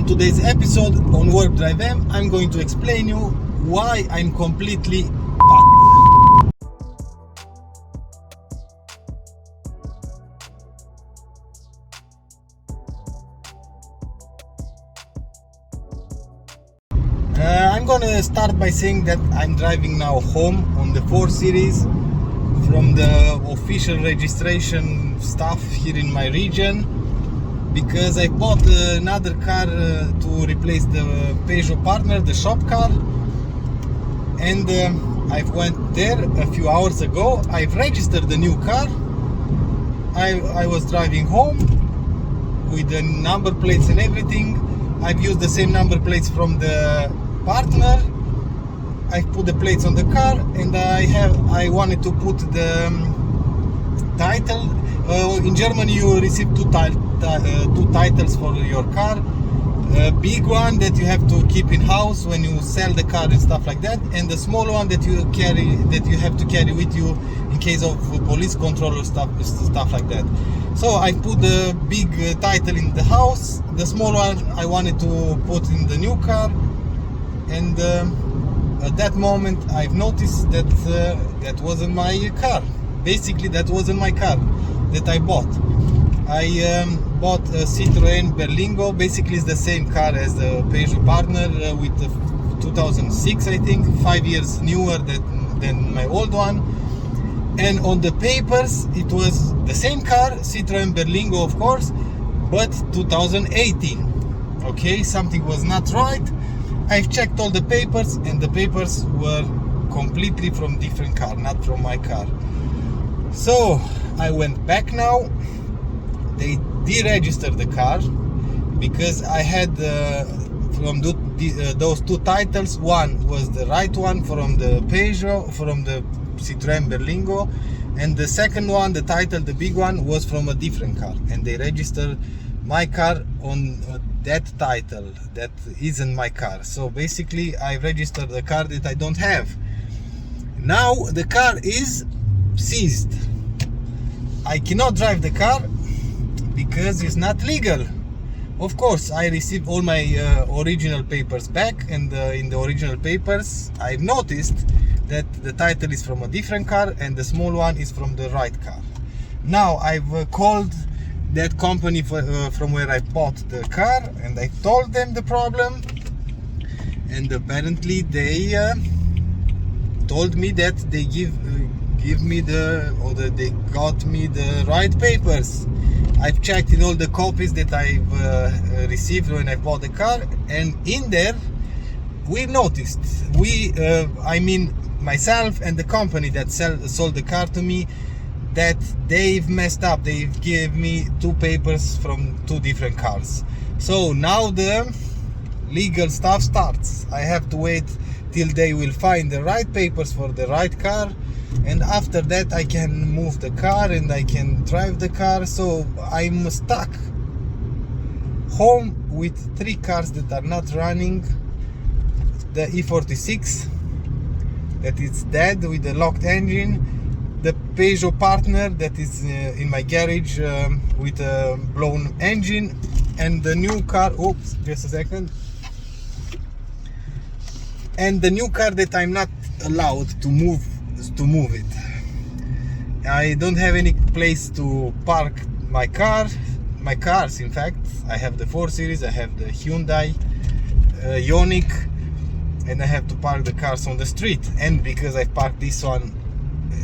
today's episode on WarpDriveM, I'm going to explain you why I'm completely fucked. I'm gonna start by saying that I'm driving now home on the 4 Series from the official registration stuff here in my region, because I bought another car to replace the Peugeot partner, the shop car, and I went there a few hours ago. I've registered the new car. I was driving home with the number plates and everything. I've used the same number plates from the partner. I put the plates on the car, and I wanted to put the title. In Germany you receive two titles for your car. A big one that you have to keep in house when you sell the car and stuff like that, and the small one that you have to carry with you in case of police control or stuff like that. So I put the big title in the house. The small one I wanted to put in the new car, and at that moment I've noticed that that wasn't my car. Basically, that wasn't my car that I bought. I bought a Citroën Berlingo. Basically, it's the same car as the Peugeot partner with the 2006, I think, 5 years newer than my old one. And on the papers, it was the same car, Citroën Berlingo, of course, but 2018. Okay, something was not right. I've checked all the papers, and the papers were completely from different car, not from my car. So I went back now. They deregistered the car because I had from those two titles, one was the right one from the Peugeot, from the Citroën Berlingo, and the second one, the title, the big one, was from a different car, and they registered my car on that title that isn't my car. So basically I registered the car that I don't have. Now the car is seized. I cannot drive the car because it's not legal. Of course, I received all my original papers back, and in the original papers I've noticed that the title is from a different car and the small one is from the right car. Now I've called that company from where I bought the car, and I told them the problem, and apparently they told me that they they got me the right papers. I've checked in all the copies that I've received when I bought the car, and in there we noticed, I mean myself and the company that sold the car to me, that they've messed up. They've given me two papers from two different cars. So now the legal stuff starts. I have to wait till they will find the right papers for the right car, and after that I can move the car and I can drive the car. So I'm stuck home with 3 cars that are not running. The E46 that is dead with the locked engine, the Peugeot partner that is in my garage with a blown engine, and the new car, oops, just a second, and the new car that I'm not allowed to move it. I don't have any place to park my cars. In fact, I have the 4 Series, I have the Hyundai Ioniq, and I have to park the cars on the street. And because I parked this one,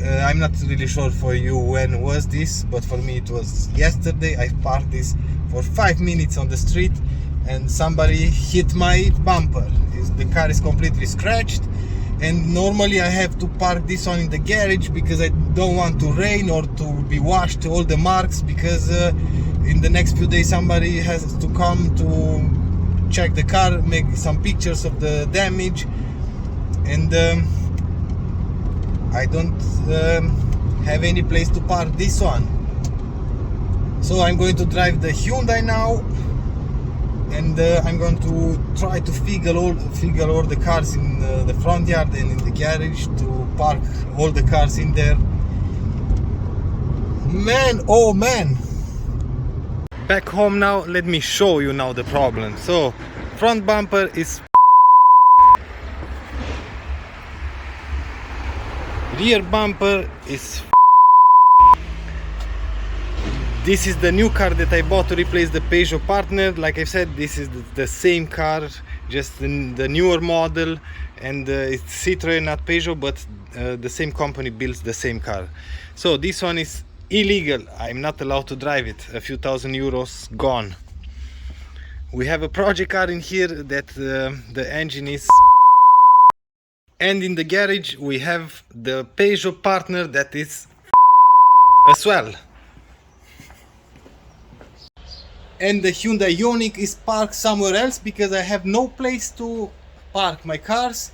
I'm not really sure for you when was this, but for me it was yesterday. I parked this for 5 minutes on the street, and somebody hit my bumper. The car is completely scratched, and normally I have to park this one in the garage because I don't want to rain or to be washed all the marks, because in the next few days somebody has to come to check the car, make some pictures of the damage, and I don't have any place to park this one. So I'm going to drive the Hyundai now, and I'm going to try to figure all the cars in the front yard and in the garage, to park all the cars in there. Man, oh man, Back home now, let me show you now the problem. So front bumper is rear bumper is this is the new car that I bought to replace the Peugeot partner. Like I said, this is the same car, just the newer model, and it's Citroën, not Peugeot, but the same company builds the same car. So this one is illegal. I'm not allowed to drive it. A few thousand euros gone. We have a project car in here that the engine is, and in the garage we have the Peugeot partner that is as well. And the Hyundai Ioniq is parked somewhere else because I have no place to park my cars.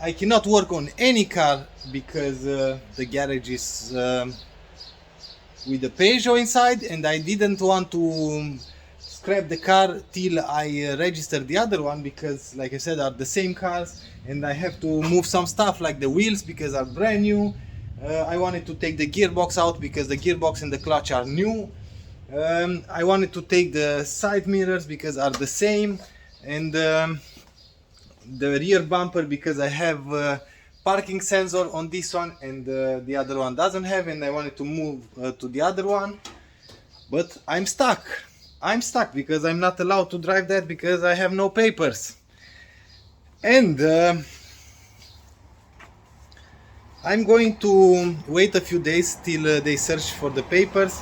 I cannot work on any car because the garage is with the Peugeot inside, and I didn't want to scrap the car till I register the other one because, like I said, are the same cars, and I have to move some stuff like the wheels because are brand new. I wanted to take the gearbox out because the gearbox and the clutch are new. I wanted to take the side mirrors because are the same, and the rear bumper because I have parking sensor on this one and the other one doesn't have, and I wanted to move to the other one, but I'm stuck because I'm not allowed to drive that because I have no papers. And I'm going to wait a few days till they search for the papers.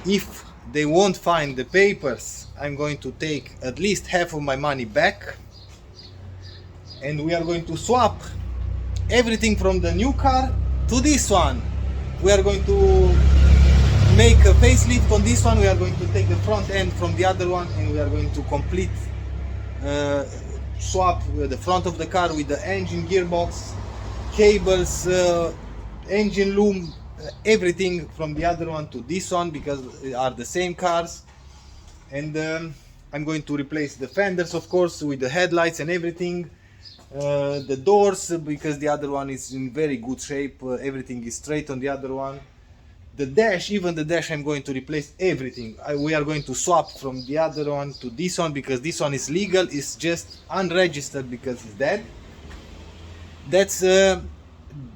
If they won't find the papers, I'm going to take at least half of my money back, and we are going to swap everything from the new car to this one. We are going to make a facelift on this one. We are going to take the front end from the other one, and we are going to complete swap the front of the car with the engine, gearbox, cables, engine loom, everything from the other one to this one because they are the same cars. And I'm going to replace the fenders, of course, with the headlights and everything, the doors because the other one is in very good shape, everything is straight on the other one. The dash, even the dash, I'm going to replace everything. We are going to swap from the other one to this one because this one is legal, it's just unregistered because it's dead. That's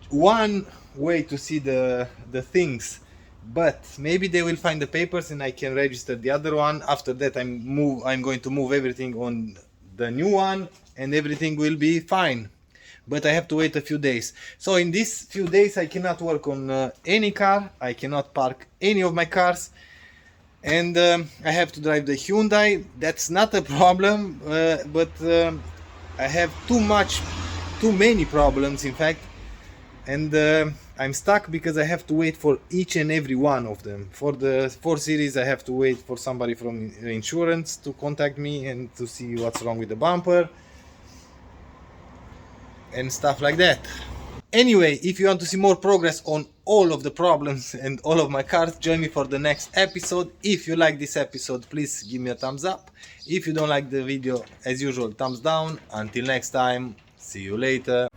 one way to see the things, but maybe they will find the papers and I can register the other one. After that I'm going to move everything on the new one and everything will be fine, but I have to wait a few days. So in these few days I cannot work on any car, I cannot park any of my cars, and I have to drive the Hyundai. That's not a problem, but I have too many problems in fact, and I'm stuck because I have to wait for each and every one of them. For the 4 Series I have to wait for somebody from insurance to contact me and to see what's wrong with the bumper and stuff like that. Anyway, if you want to see more progress on all of the problems and all of my cars, join me for the next episode. If you like this episode, please give me a thumbs up. If you don't like the video, as usual, thumbs down. Until next time, see you later.